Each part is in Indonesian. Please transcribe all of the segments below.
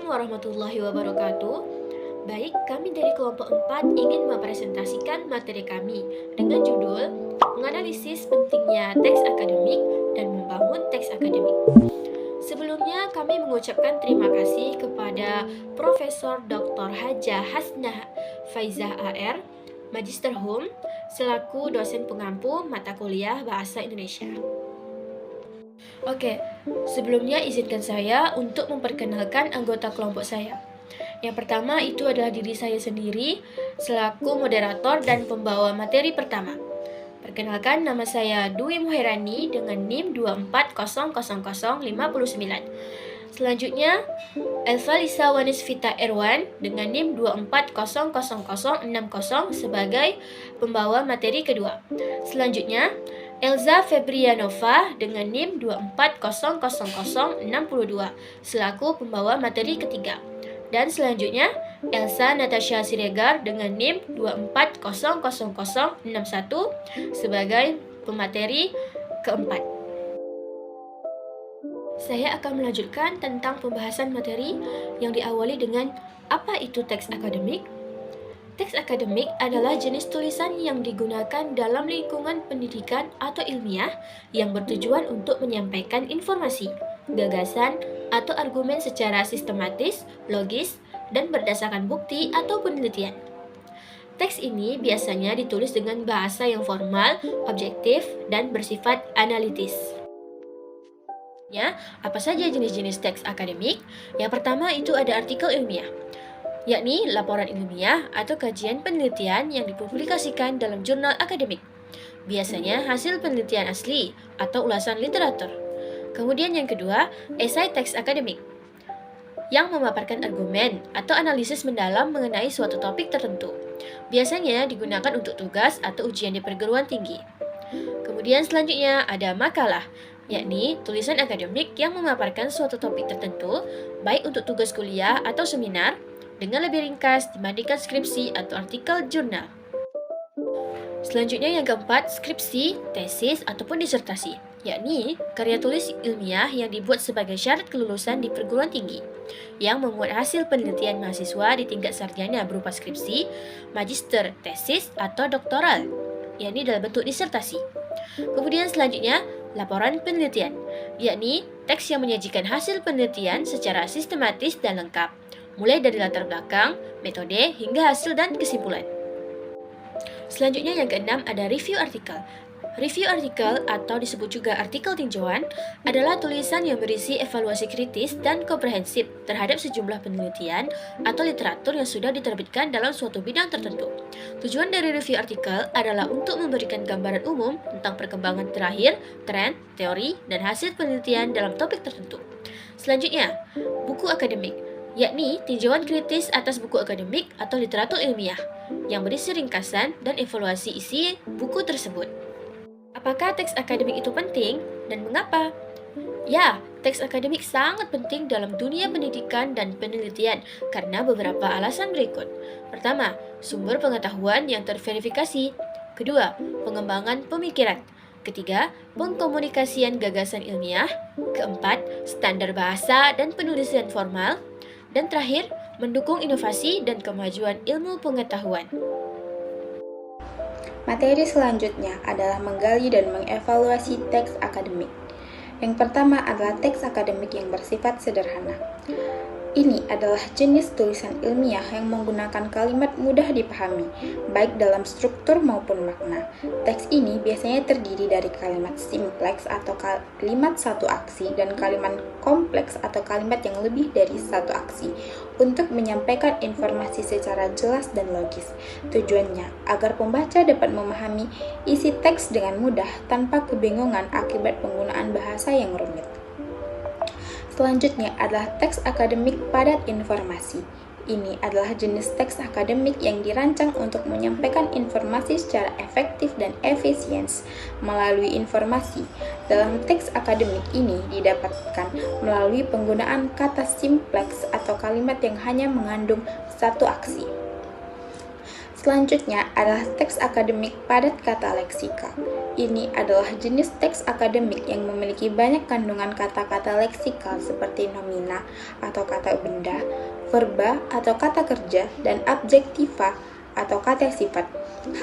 warahmatullahi wabarakatuh. Baik, kami dari kelompok 4 ingin mempresentasikan materi kami dengan judul menganalisis pentingnya teks akademik dan membangun teks akademik. Sebelumnya kami mengucapkan terima kasih kepada Profesor Dr. Hajah Hasnah Faizah AR, Magister Hum, selaku dosen pengampu mata kuliah Bahasa Indonesia. Oke, sebelumnya izinkan saya untuk memperkenalkan anggota kelompok saya. Yang pertama itu adalah diri saya sendiri selaku moderator dan pembawa materi pertama. Perkenalkan, nama saya Dwi Muhairani dengan NIM 2400059. Selanjutnya, Elva Lisa Wanisvita Erwan dengan NIM 2400060 sebagai pembawa materi kedua. Selanjutnya, Elza Febrianova dengan NIM 2400062 selaku pembawa materi ketiga. Dan selanjutnya, Elsa Natasha Siregar dengan NIM 2400061 sebagai pemateri keempat. Saya akan melanjutkan tentang pembahasan materi yang diawali dengan apa itu teks akademik. Teks akademik adalah jenis tulisan yang digunakan dalam lingkungan pendidikan atau ilmiah yang bertujuan untuk menyampaikan informasi, gagasan, atau argumen secara sistematis, logis, dan berdasarkan bukti atau penelitian. Teks ini biasanya ditulis dengan bahasa yang formal, objektif, dan bersifat analitis. Apa saja jenis-jenis teks akademik? Yang pertama itu ada artikel ilmiah, yakni laporan ilmiah atau kajian penelitian yang dipublikasikan dalam jurnal akademik. Biasanya hasil penelitian asli atau ulasan literatur. Kemudian yang kedua, esai teks akademik, yang memaparkan argumen atau analisis mendalam mengenai suatu topik tertentu. Biasanya digunakan untuk tugas atau ujian di perguruan tinggi. Kemudian selanjutnya ada makalah, yakni tulisan akademik yang memaparkan suatu topik tertentu, baik untuk tugas kuliah atau seminar, dengan lebih ringkas dibandingkan skripsi atau artikel jurnal. Selanjutnya yang keempat, skripsi, tesis, ataupun disertasi, yakni karya tulis ilmiah yang dibuat sebagai syarat kelulusan di perguruan tinggi, yang memuat hasil penelitian mahasiswa di tingkat sarjana berupa skripsi, magister, tesis, atau doktoral, yakni dalam bentuk disertasi. Kemudian selanjutnya, laporan penelitian, yakni teks yang menyajikan hasil penelitian secara sistematis dan lengkap, mulai dari latar belakang, metode, hingga hasil dan kesimpulan. Selanjutnya yang keenam ada review artikel. Review artikel atau disebut juga artikel tinjauan adalah tulisan yang berisi evaluasi kritis dan komprehensif terhadap sejumlah penelitian atau literatur yang sudah diterbitkan dalam suatu bidang tertentu. Tujuan dari review artikel adalah untuk memberikan gambaran umum tentang perkembangan terakhir, tren, teori, dan hasil penelitian dalam topik tertentu. Selanjutnya, buku akademik, yakni tinjauan kritis atas buku akademik atau literatur ilmiah yang berisi ringkasan dan evaluasi isi buku tersebut. Apakah teks akademik itu penting dan mengapa? Ya, teks akademik sangat penting dalam dunia pendidikan dan penelitian karena beberapa alasan berikut. Pertama, sumber pengetahuan yang terverifikasi. Kedua, pengembangan pemikiran. Ketiga, pengkomunikasian gagasan ilmiah. Keempat, standar bahasa dan penulisan formal. Dan terakhir, mendukung inovasi dan kemajuan ilmu pengetahuan. Materi selanjutnya adalah menggali dan mengevaluasi teks akademik. Yang pertama adalah teks akademik yang bersifat sederhana. Ini adalah jenis tulisan ilmiah yang menggunakan kalimat mudah dipahami, baik dalam struktur maupun makna. Teks ini biasanya terdiri dari kalimat simpleks atau kalimat satu aksi dan kalimat kompleks atau kalimat yang lebih dari satu aksi untuk menyampaikan informasi secara jelas dan logis. Tujuannya agar pembaca dapat memahami isi teks dengan mudah tanpa kebingungan akibat penggunaan bahasa yang rumit. Selanjutnya adalah teks akademik padat informasi. Ini adalah jenis teks akademik yang dirancang untuk menyampaikan informasi secara efektif dan efisiens melalui informasi. Dalam teks akademik ini didapatkan melalui penggunaan kata simpleks atau kalimat yang hanya mengandung satu aksi. Selanjutnya adalah teks akademik padat kata leksikal. Ini adalah jenis teks akademik yang memiliki banyak kandungan kata-kata leksikal seperti nomina atau kata benda, verba atau kata kerja, dan adjektiva atau kata sifat.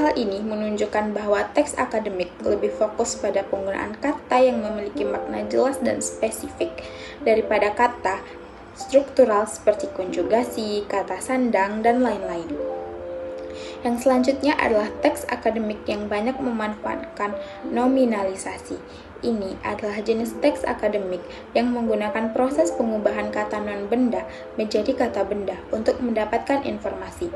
Hal ini menunjukkan bahwa teks akademik lebih fokus pada penggunaan kata yang memiliki makna jelas dan spesifik daripada kata struktural seperti konjugasi, kata sandang, dan lain-lain. Yang selanjutnya adalah teks akademik yang banyak memanfaatkan nominalisasi. Ini adalah jenis teks akademik yang menggunakan proses pengubahan kata non-benda menjadi kata benda untuk mendapatkan informasi.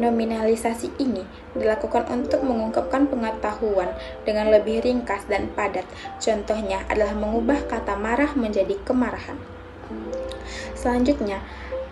Nominalisasi ini dilakukan untuk mengungkapkan pengetahuan dengan lebih ringkas dan padat. Contohnya adalah mengubah kata marah menjadi kemarahan. Selanjutnya,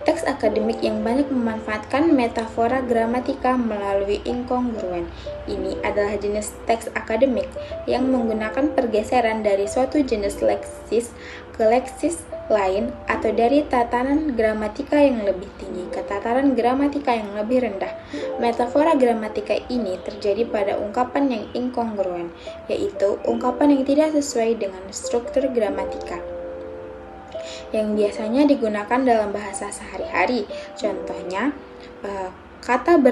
teks akademik yang banyak memanfaatkan metafora gramatika melalui inkongruen. Ini adalah jenis teks akademik yang menggunakan pergeseran dari suatu jenis leksis ke leksis lain atau dari tatanan gramatika yang lebih tinggi ke tataran gramatika yang lebih rendah. Metafora gramatika ini terjadi pada ungkapan yang inkongruen, yaitu ungkapan yang tidak sesuai dengan struktur gramatika yang biasanya digunakan dalam bahasa sehari-hari. Contohnya, karet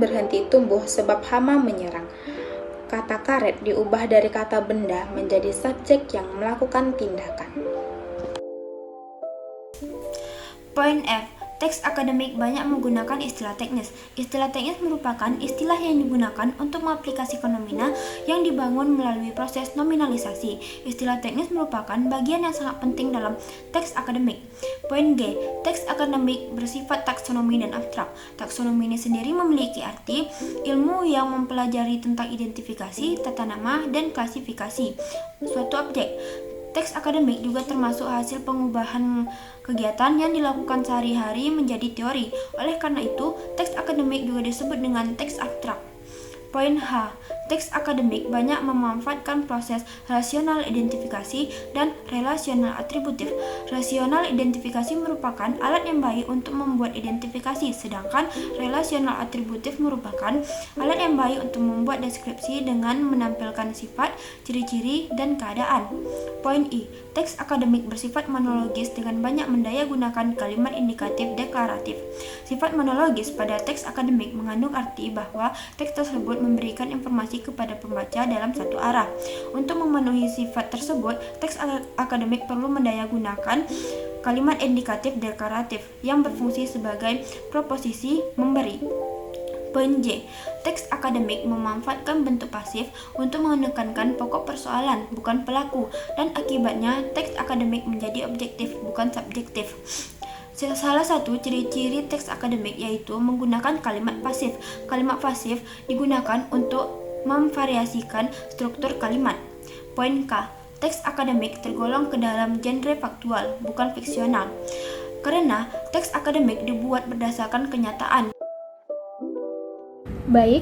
berhenti tumbuh sebab hama menyerang. Kata karet diubah dari kata benda menjadi subjek yang melakukan tindakan. Poin F. Teks akademik banyak menggunakan istilah teknis. Istilah teknis merupakan istilah yang digunakan untuk mengaplikasikan nomina yang dibangun melalui proses nominalisasi. Istilah teknis merupakan bagian yang sangat penting dalam teks akademik. Poin G. Teks akademik bersifat taksonomi dan abstrak. Taksonomi ini sendiri memiliki arti ilmu yang mempelajari tentang identifikasi, tata nama, dan klasifikasi suatu objek. Teks akademik juga termasuk hasil pengubahan kegiatan yang dilakukan sehari-hari menjadi teori. Oleh karena itu, teks akademik juga disebut dengan teks abstrak. Poin H. Teks akademik banyak memanfaatkan proses rasional identifikasi dan relasional atributif. Rasional identifikasi merupakan alat yang baik untuk membuat identifikasi, sedangkan relasional atributif merupakan alat yang baik untuk membuat deskripsi dengan menampilkan sifat, ciri-ciri, dan keadaan. Poin I. Teks akademik bersifat monologis dengan banyak mendaya gunakan kalimat indikatif deklaratif. Sifat monologis pada teks akademik mengandung arti bahwa teks tersebut memberikan informasi kepada pembaca dalam satu arah. Untuk memenuhi sifat tersebut, teks akademik perlu mendaya gunakan kalimat indikatif deklaratif yang berfungsi sebagai proposisi memberi. Poin J. Teks akademik memanfaatkan bentuk pasif untuk menekankan pokok persoalan, bukan pelaku, dan akibatnya teks akademik menjadi objektif, bukan subjektif. Salah satu ciri-ciri teks akademik yaitu menggunakan kalimat pasif. Kalimat pasif digunakan untuk memvariasikan struktur kalimat. Poin K. Teks akademik tergolong ke dalam genre faktual, bukan fiksional, karena teks akademik dibuat berdasarkan kenyataan. Baik,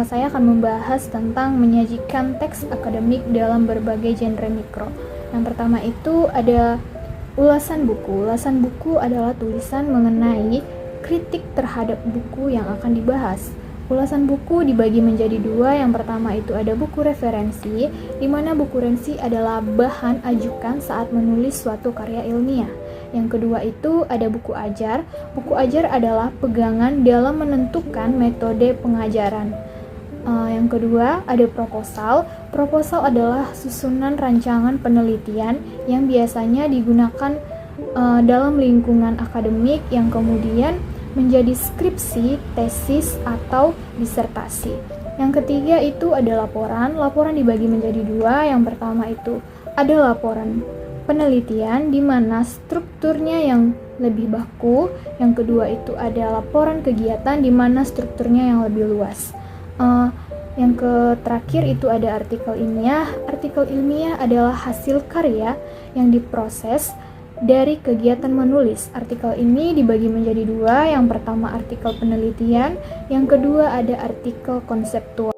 saya akan membahas tentang menyajikan teks akademik dalam berbagai genre mikro. Yang pertama itu ada ulasan buku. Ulasan buku adalah tulisan mengenai kritik terhadap buku yang akan dibahas. Ulasan buku dibagi menjadi dua. Yang pertama itu ada buku referensi, di mana buku referensi adalah bahan ajukan saat menulis suatu karya ilmiah. Yang kedua itu ada buku ajar. Buku ajar adalah pegangan dalam menentukan metode pengajaran. Yang kedua ada proposal. Proposal adalah susunan rancangan penelitian yang biasanya digunakan dalam lingkungan akademik yang kemudian menjadi skripsi, tesis, atau disertasi. Yang ketiga itu ada laporan. Laporan dibagi menjadi dua. Yang pertama itu ada laporan penelitian di mana strukturnya yang lebih baku. Yang kedua itu ada laporan kegiatan di mana strukturnya yang lebih luas. Yang terakhir itu ada artikel ilmiah. Artikel ilmiah adalah hasil karya yang diproses dari kegiatan menulis. Artikel ini dibagi menjadi dua. Yang pertama artikel penelitian, yang kedua ada artikel konseptual.